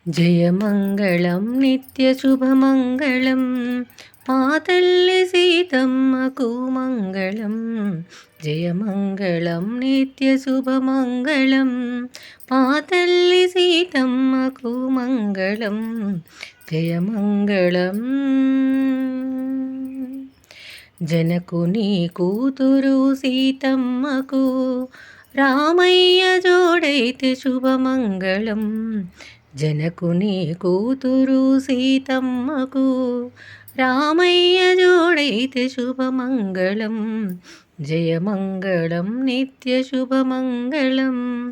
జయమంగళం నిత్యశుభమంగళం మా తల్లి సీతమ్మకు మంగళం. జయమంగళం నిత్యశుభమంగళం మా తల్లి సీతమ్మకు మంగళం. జయమంగళం. జనకుని కూతురు సీతమ్మకు రామయ్య జోడైతే శుభమంగళం. జనకుని కూతురు సీతమ్మకు రామయ్య జోడైతే శుభమంగళం. జయమంగళం నిత్య శుభమంగళం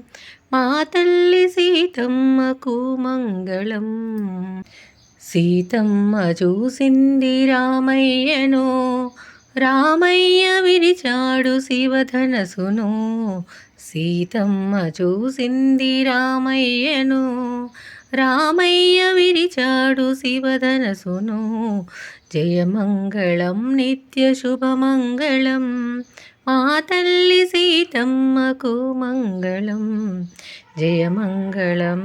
మా తల్లి సీతమ్మకు మంగళం. సీతమ్మ చూసింది రామయ్యను, రామయ్య విరిచాడు శివధనసును. సీతమ్మ చూసింది రామయ్యను, రామయ్య విరిచాడు శివధనసును. జయమంగళం నిత్య శుభమంగళం మా తల్లి సీతమ్మకు మంగళం. జయమంగళం.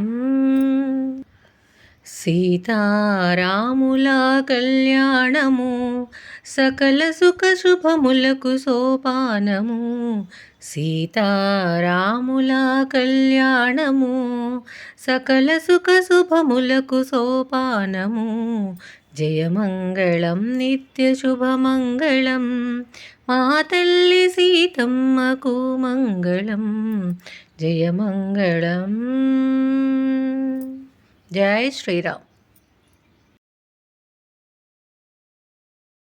సీతారాముల కళ్యాణము సకల సుఖ శుభములకు సోపానము. సీతారాముల కళ్యాణము సకల సుఖ శుభములకు సోపానము. జయమంగళం నిత్య శుభమంగళం మా తల్లి సీతమ్మకు మంగళం. జయమంగళం. జై శ్రీరామ్.